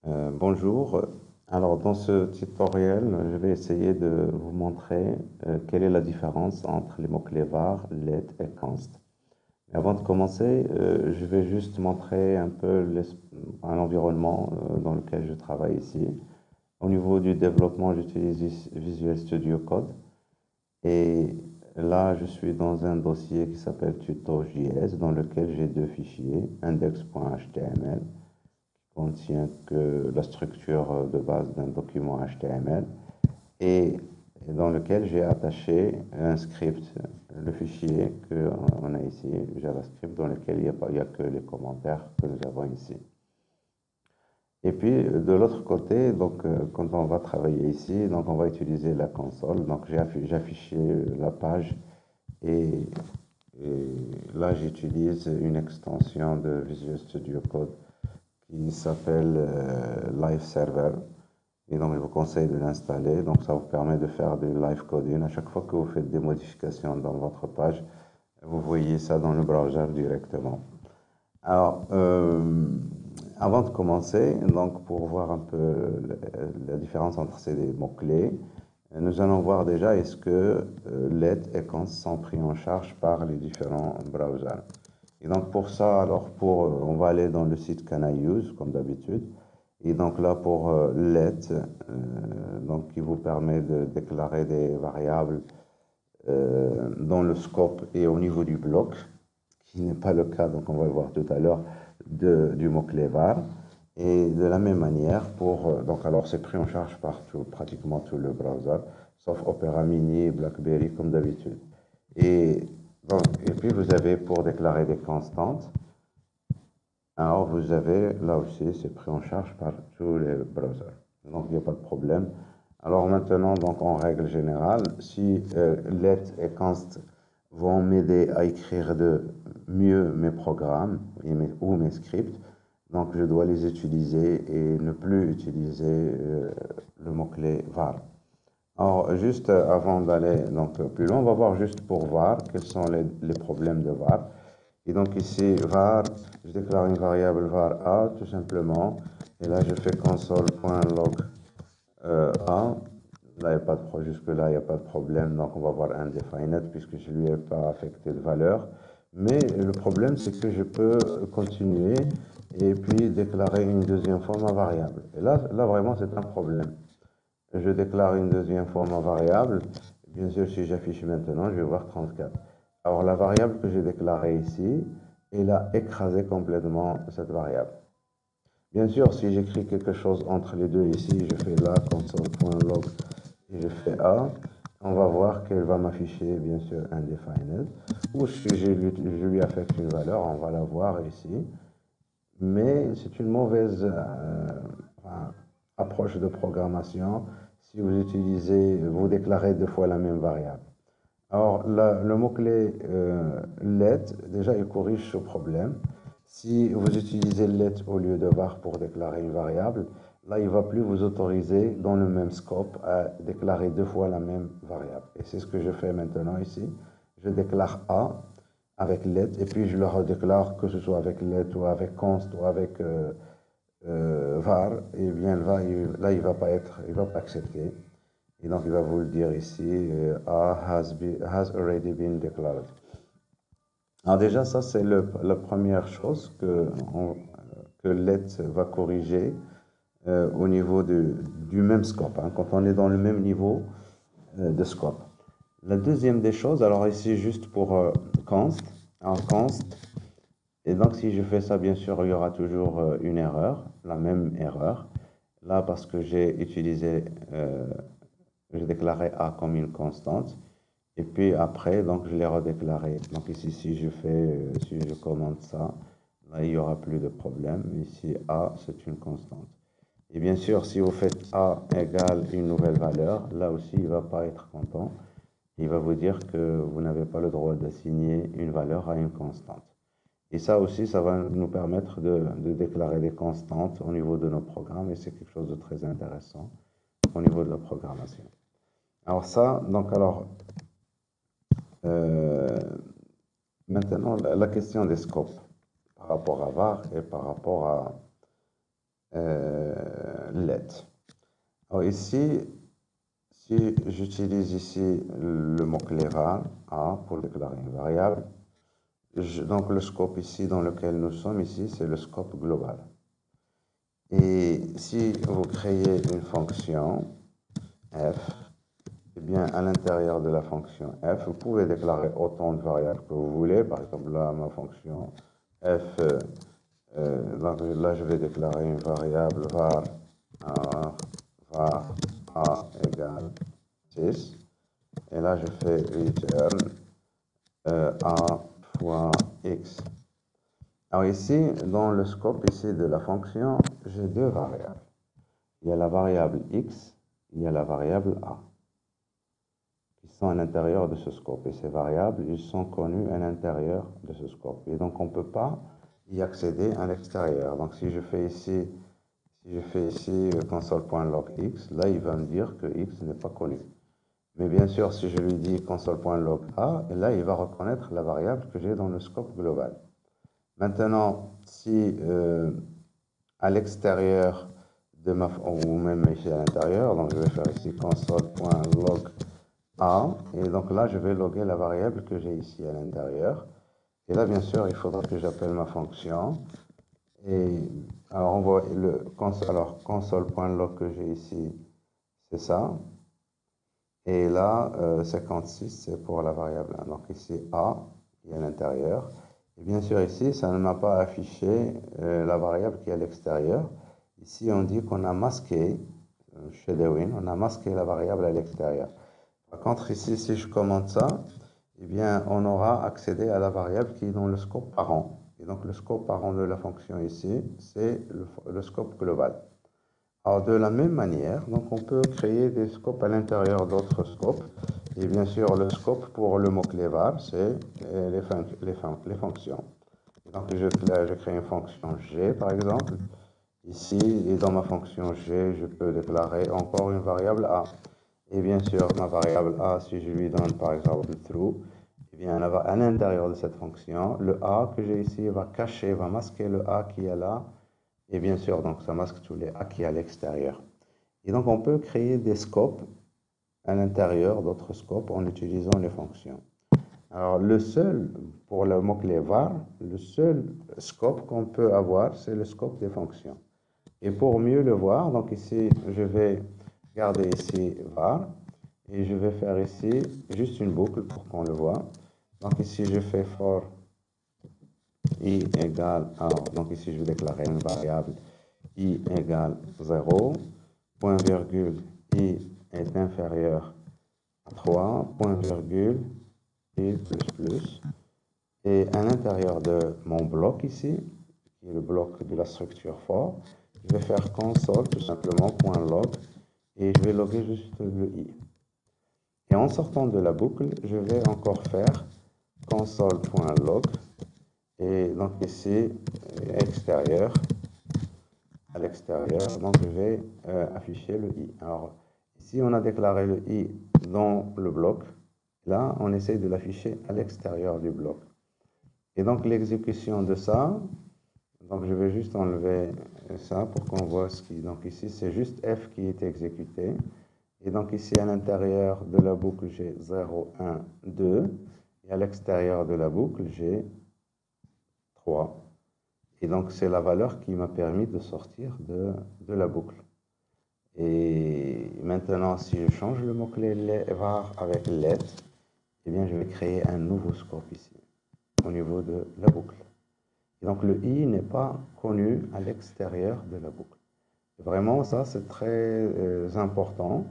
Bonjour. Alors, dans ce tutoriel, je vais essayer de vous montrer quelle est la différence entre les mots-clés var, let et const. Mais avant de commencer, je vais juste montrer un peu un environnement dans lequel je travaille ici. Au niveau du développement, j'utilise Visual Studio Code. Et là, je suis dans un dossier qui s'appelle tuto.js dans lequel j'ai deux fichiers, index.html contient que la structure de base d'un document HTML et dans lequel j'ai attaché un script, le fichier qu'on a ici, JavaScript, dans lequel il y a que les commentaires que nous avons ici. Et puis de l'autre côté, donc quand on va travailler ici, donc on va utiliser la console. Donc j'ai affiché la page et, et là j'utilise une extension de Visual Studio Code qui s'appelle Live Server. Et donc, je vous conseille de l'installer. Donc, ça vous permet de faire du live coding. À chaque fois que vous faites des modifications dans votre page, vous voyez ça dans le browser directement. Alors, avant de commencer, donc pour voir un peu la différence entre ces mots-clés, nous allons voir déjà est-ce que let et const sont pris en charge par les différents browsers. Et donc pour ça, on va aller dans le site Can I Use comme d'habitude. Et donc là pour let, donc qui vous permet de déclarer des variables dans le scope et au niveau du bloc, qui n'est pas le cas, donc on va le voir tout à l'heure, du mot-clé var. Et de la même manière, donc alors c'est pris en charge par pratiquement tout le browser, sauf Opera Mini et BlackBerry comme d'habitude. Et, et puis vous avez pour déclarer des constantes, alors vous avez là aussi, c'est pris en charge par tous les browsers. Donc il n'y a pas de problème. Alors maintenant, donc en règle générale, si let et const vont m'aider à écrire de mieux mes programmes ou mes scripts, donc je dois les utiliser et ne plus utiliser le mot-clé var. Alors juste avant d'aller donc plus loin, on va voir juste pour var quels sont les problèmes de var. Et donc ici, var, je déclare une variable var a, tout simplement. Et là, je fais console.log a. Là, jusque-là, il n'y a pas de problème. Donc, on va voir undefined puisque je ne lui ai pas affecté de valeur. Mais le problème, c'est que je peux continuer et puis déclarer une deuxième fois ma variable. Et là vraiment, c'est un problème. Je déclare une deuxième fois ma variable. Bien sûr, si j'affiche maintenant, je vais voir 34. Alors, la variable que j'ai déclarée ici, elle a écrasé complètement cette variable. Bien sûr, si j'écris quelque chose entre les deux ici, je fais là, console.log, et je fais A, on va voir qu'elle va m'afficher, bien sûr, undefined. Ou si je lui affecte une valeur, on va la voir ici. Mais c'est une mauvaise approche de programmation si vous déclarez deux fois la même variable. Alors, le mot-clé let, déjà, il corrige ce problème. Si vous utilisez let au lieu de var pour déclarer une variable, là, il ne va plus vous autoriser dans le même scope à déclarer deux fois la même variable. Et c'est ce que je fais maintenant ici. Je déclare A avec let et puis je le redéclare que ce soit avec let ou avec const ou avec var. Et bien là, il va pas accepter. Et donc, il va vous le dire ici, A has already been declared. Alors déjà, ça, c'est la première chose que let va corriger au niveau du même scope, hein, quand on est dans le même niveau de scope. La deuxième des choses, alors ici, juste pour const, en const, et donc si je fais ça, bien sûr, il y aura toujours une erreur, la même erreur. Là, parce que j'ai déclaré A comme une constante. Et puis après, donc je l'ai redéclaré. Donc ici, si je commente ça, là, il n'y aura plus de problème. Ici, A, c'est une constante. Et bien sûr, si vous faites A égale une nouvelle valeur, là aussi, il ne va pas être content. Il va vous dire que vous n'avez pas le droit d'assigner une valeur à une constante. Et ça aussi, ça va nous permettre de déclarer des constantes au niveau de nos programmes. Et c'est quelque chose de très intéressant au niveau de la programmation. Alors ça, euh, maintenant, la question des scopes par rapport à var et par rapport let. Alors ici, si j'utilise ici le mot-clé var, A, pour déclarer une variable, donc le scope ici dans lequel nous sommes ici, c'est le scope global. Et si vous créez une fonction f, eh bien à l'intérieur de la fonction f, vous pouvez déclarer autant de variables que vous voulez. Par exemple, là, ma fonction f, donc là, je vais déclarer une variable var a égale 6. Et là, je fais return a fois x. Alors ici, dans le scope ici de la fonction, j'ai deux variables. Il y a la variable x, il y a la variable a, qui sont à l'intérieur de ce scope. Et ces variables, ils sont connues à l'intérieur de ce scope. Et donc, on ne peut pas y accéder à l'extérieur. Donc, si je fais ici console.log x, là, il va me dire que x n'est pas connu. Mais bien sûr, si je lui dis console.log a, là, il va reconnaître la variable que j'ai dans le scope global. Maintenant, si à l'extérieur de ma, ou même ici à l'intérieur, donc je vais faire ici console.log a, et donc là, je vais loguer la variable que j'ai ici à l'intérieur. Et là, bien sûr, il faudra que j'appelle ma fonction. Et alors, on voit le console.log que j'ai ici, c'est ça. Et là, 56, c'est pour la variable 1. Donc ici, A, qui est à l'intérieur. Et bien sûr, ici, ça ne m'a pas affiché la variable qui est à l'extérieur. Ici, on dit qu'on a masqué, chez Dewin, on a masqué la variable à l'extérieur. Par contre, ici, si je commente ça, eh bien, on aura accédé à la variable qui est dans le scope parent. Et donc, le scope parent de la fonction ici, c'est le scope global. Alors, de la même manière, donc on peut créer des scopes à l'intérieur d'autres scopes. Et bien sûr, le scope pour le mot-clé var, c'est les fonctions. Et donc, je crée une fonction g, par exemple. Ici, et dans ma fonction g, je peux déclarer encore une variable a. Et bien sûr, ma variable a, si je lui donne par exemple true, eh bien, à l'intérieur de cette fonction, le a que j'ai ici va cacher, va masquer le a qui est là. Et bien sûr, donc ça masque tous les a qui est à l'extérieur. Et donc, on peut créer des scopes à l'intérieur d'autres scopes en utilisant les fonctions. Alors, pour le mot-clé var, le seul scope qu'on peut avoir, c'est le scope des fonctions. Et pour mieux le voir, donc ici, je vais garder ici var, et je vais faire ici juste une boucle pour qu'on le voit. Donc ici, je fais for i égale à, donc ici, je vais déclarer une variable i égale 0, point virgule, i est inférieur à 3, point virgule, i plus plus. Et à l'intérieur de mon bloc ici, qui est le bloc de la structure for, je vais faire console tout simplement .log et je vais loguer juste le i. Et en sortant de la boucle, je vais encore faire console.log et donc ici extérieur, à l'extérieur, donc je vais afficher le i. Alors ici on a déclaré le i dans le bloc, là on essaie de l'afficher à l'extérieur du bloc. Et donc l'exécution de ça, donc je vais juste enlever ça pour qu'on voit ce qui... Donc ici c'est juste f qui est exécuté. Et donc ici à l'intérieur de la boucle j'ai 0, 1, 2. Et à l'extérieur de la boucle j'ai 3. Et donc c'est la valeur qui m'a permis de sortir de la boucle. Et maintenant si je change le mot-clé var avec let, eh bien je vais créer un nouveau scope ici, au niveau de la boucle. Et donc le i n'est pas connu à l'extérieur de la boucle. Et vraiment, ça c'est très important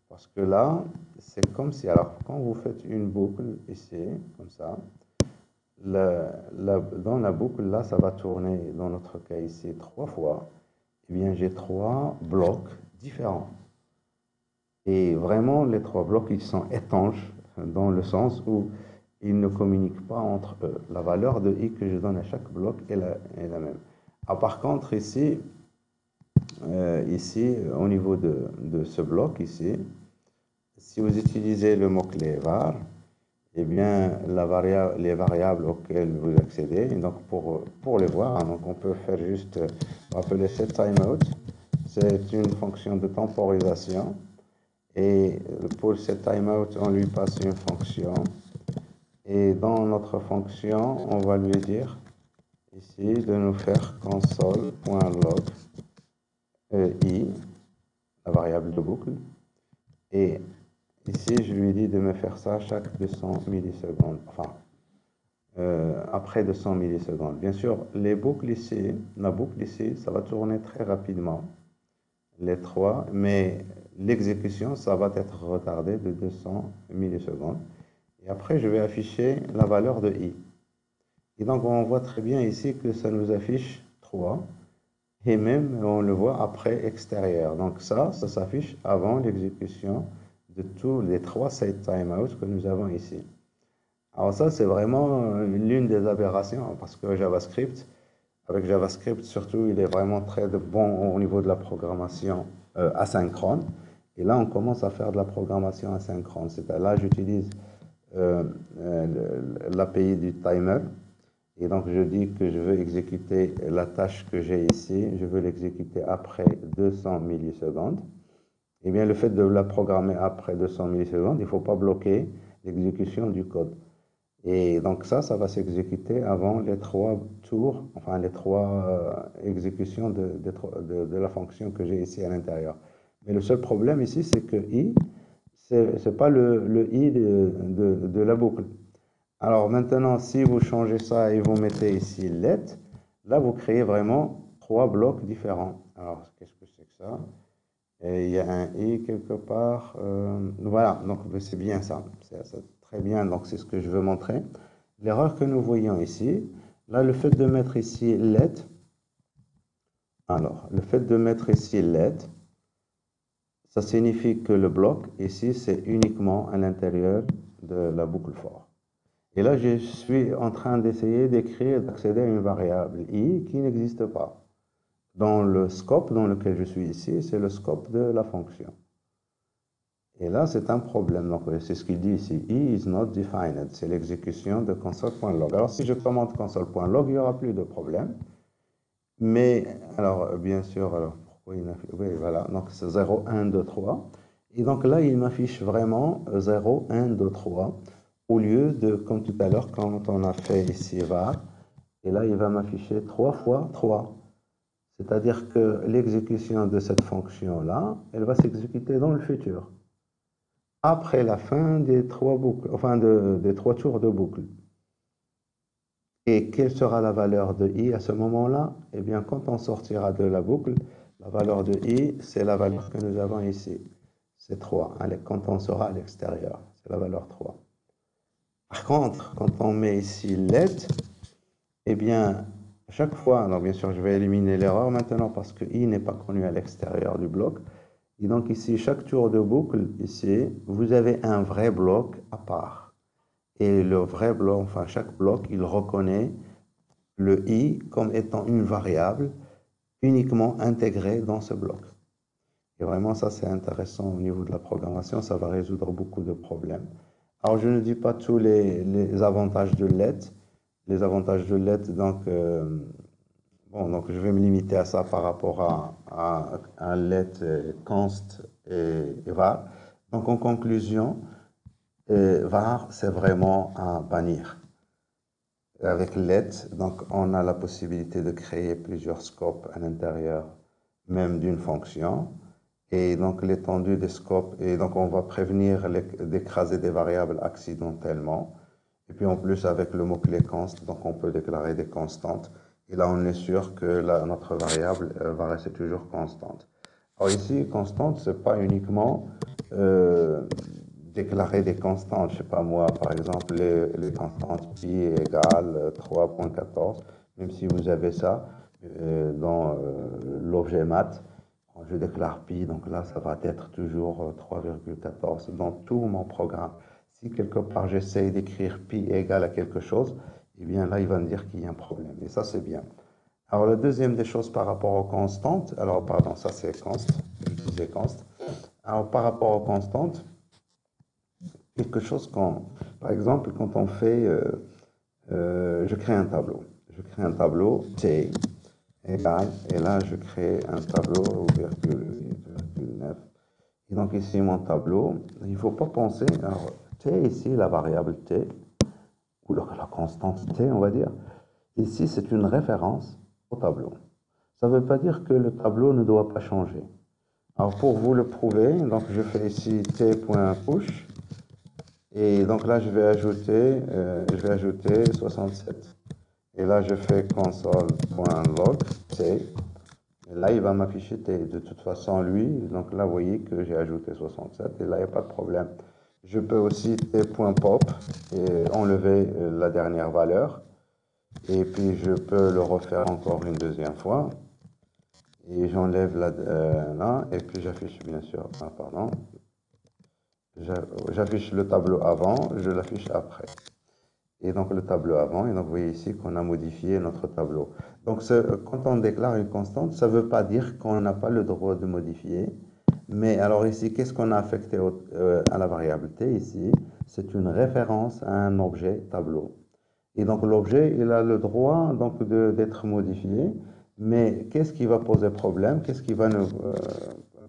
parce que là, c'est comme si, alors quand vous faites une boucle ici, comme ça, dans la boucle, là, ça va tourner, dans notre cas ici, 3 fois. Eh bien, j'ai 3 blocs différents. Et vraiment, les 3 blocs, ils sont étanches dans le sens où ils ne communiquent pas entre eux. La valeur de i que je donne à chaque bloc est la même. Ah, par contre, ici, au niveau de ce bloc ici, si vous utilisez le mot-clé var, eh bien, les variables auxquelles vous accédez. Et donc, pour les voir, hein, donc on peut faire juste, on va appeler set timeout. C'est une fonction de temporisation. Et pour cette timeout, on lui passe une fonction. Et dans notre fonction, on va lui dire ici de nous faire console.log i, la variable de boucle. Et ici, je lui dis de me faire ça chaque 200 millisecondes. Enfin, après 200 millisecondes. Bien sûr, les boucles ici, la boucle ici, ça va tourner très rapidement, les trois, mais l'exécution, ça va être retardé de 200 millisecondes. Et après, je vais afficher la valeur de i. Et donc, on voit très bien ici que ça nous affiche 3. Et même, on le voit après extérieur. Donc ça s'affiche avant l'exécution de tous les 3 set timeouts que nous avons ici. Alors ça, c'est vraiment l'une des aberrations, parce que JavaScript, avec JavaScript surtout, il est vraiment très bon au niveau de la programmation asynchrone. Et là, on commence à faire de la programmation asynchrone. Là, j'utilise l'API du timer. Et donc, je dis que je veux exécuter la tâche que j'ai ici. Je veux l'exécuter après 200 millisecondes. Eh bien, le fait de la programmer après 200 millisecondes, il ne faut pas bloquer l'exécution du code. Et donc ça va s'exécuter avant les 3 tours, enfin les 3 exécutions de la fonction que j'ai ici à l'intérieur. Mais le seul problème ici, c'est que i, c'est pas le i de la boucle. Alors maintenant, si vous changez ça et vous mettez ici let, là vous créez vraiment 3 blocs différents. Alors, qu'est-ce que c'est que ça? Et il y a un i quelque part. Voilà, donc c'est bien ça. C'est très bien, donc c'est ce que je veux montrer. L'erreur que nous voyons ici, là, le fait de mettre ici let, alors, le fait de mettre ici let, ça signifie que le bloc ici, c'est uniquement à l'intérieur de la boucle for. Et là, je suis en train d'essayer d'écrire, d'accéder à une variable i qui n'existe pas. Dans le scope dans lequel je suis ici, c'est le scope de la fonction. Et là, c'est un problème. Donc, c'est ce qu'il dit ici. I is not defined. C'est l'exécution de console.log. Alors, si je commente console.log, il n'y aura plus de problème. Mais, alors, bien sûr, alors, pourquoi il affiche? Oui, voilà. Donc, c'est 0, 1, 2, 3. Et donc là, il m'affiche vraiment 0, 1, 2, 3. Au lieu de, comme tout à l'heure, quand on a fait ici var. Et là, il va m'afficher 3 fois 3. C'est-à-dire que l'exécution de cette fonction-là, elle va s'exécuter dans le futur, après la fin des 3 boucles, enfin des 3 tours de boucle. Et quelle sera la valeur de i à ce moment-là? Eh bien, quand on sortira de la boucle, la valeur de i, c'est la valeur que nous avons ici. C'est 3. Quand on sera à l'extérieur, c'est la valeur 3. Par contre, quand on met ici let, eh bien, à chaque fois, alors bien sûr, je vais éliminer l'erreur maintenant parce que i n'est pas connu à l'extérieur du bloc. Et donc ici, chaque tour de boucle, ici, vous avez un vrai bloc à part. Et le vrai bloc, enfin chaque bloc, il reconnaît le i comme étant une variable uniquement intégrée dans ce bloc. Et vraiment, ça c'est intéressant au niveau de la programmation, ça va résoudre beaucoup de problèmes. Alors je ne dis pas tous les avantages de let. Les avantages de let, donc, bon, donc je vais me limiter à ça par rapport à let, const et var. Donc en conclusion, var, c'est vraiment à bannir. Avec let, donc on a la possibilité de créer plusieurs scopes à l'intérieur même d'une fonction. Et donc l'étendue des scopes, et donc on va prévenir d'écraser des variables accidentellement. Et puis en plus avec le mot-clé const, donc on peut déclarer des constantes. Et là on est sûr que notre variable va rester toujours constante. Alors ici, constante, c'est pas uniquement déclarer des constantes. Je sais pas moi, par exemple, les constantes pi égale 3.14, même si vous avez ça dans l'objet math, quand je déclare pi, donc là, ça va être toujours 3,14 dans tout mon programme. Si quelque part j'essaye d'écrire pi égale à quelque chose, eh bien là, il va me dire qu'il y a un problème. Et ça, c'est bien. Alors, la deuxième des choses par rapport aux constantes, alors, pardon, ça c'est const, je disais const. Alors, par rapport aux constantes, quelque chose Par exemple, quand on fait, je crée un tableau. Je crée un tableau T égale, et là je crée un tableau virgule 8,9. Et donc ici mon tableau, il ne faut pas penser, alors T ici, la variable T, ou la constante T on va dire, ici c'est une référence au tableau. Ça ne veut pas dire que le tableau ne doit pas changer. Alors pour vous le prouver, donc je fais ici t.push et donc là je vais ajouter 67. Et là je fais console.log t. Et là il va m'afficher t. De toute façon lui, donc là vous voyez que j'ai ajouté 67 et là il n'y a pas de problème. Je peux aussi t.pop et enlever la dernière valeur. Et puis je peux le refaire encore une deuxième fois. Et j'enlève là, et puis j'affiche bien sûr, pardon, j'affiche le tableau avant, je l'affiche après. Et donc le tableau avant, et donc vous voyez ici qu'on a modifié notre tableau. Donc quand on déclare une constante, ça ne veut pas dire qu'on n'a pas le droit de modifier. Mais alors ici, qu'est-ce qu'on a affecté à la variable t ici? C'est une référence à un objet tableau. Et donc l'objet, il a le droit donc d'être modifié. Mais qu'est-ce qui va poser problème? Qu'est-ce qui va nous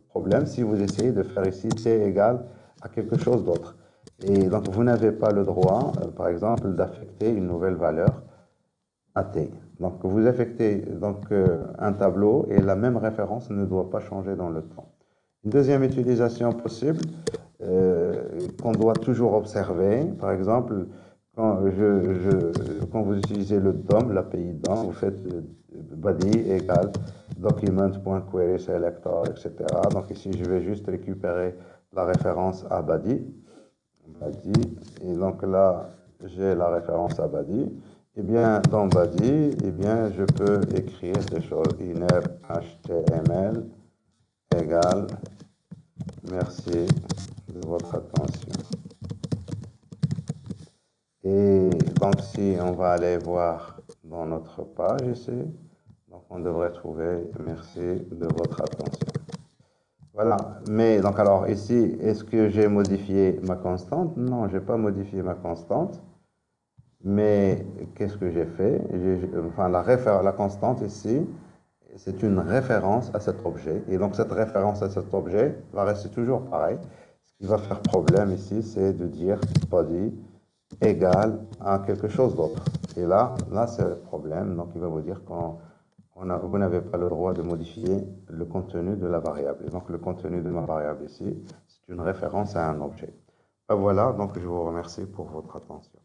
problème si vous essayez de faire ici t égale à quelque chose d'autre? Et donc vous n'avez pas le droit, par exemple, d'affecter une nouvelle valeur à t. Donc vous affectez donc un tableau et la même référence ne doit pas changer dans le temps. Une deuxième utilisation possible qu'on doit toujours observer, par exemple, quand vous utilisez le DOM, l'API DOM, vous faites body égale document.querySelector, etc. Donc ici, je vais juste récupérer la référence à body. Et donc là, j'ai la référence à body. Et bien, dans body, eh bien, je peux écrire des choses. Inner HTML égale merci de votre attention. Et donc, si on va aller voir dans notre page ici, donc on devrait trouver merci de votre attention. Voilà. Mais donc, alors ici, est-ce que j'ai modifié ma constante? Non, je n'ai pas modifié ma constante. Mais qu'est-ce que j'ai fait? Enfin, la constante ici, c'est une référence à cet objet. Et donc, cette référence à cet objet va rester toujours pareil. Ce qui va faire problème ici, c'est de dire body égale à quelque chose d'autre. Et là c'est le problème. Donc, il va vous dire vous n'avez pas le droit de modifier le contenu de la variable. Et donc, le contenu de ma variable ici, c'est une référence à un objet. Ben voilà, donc je vous remercie pour votre attention.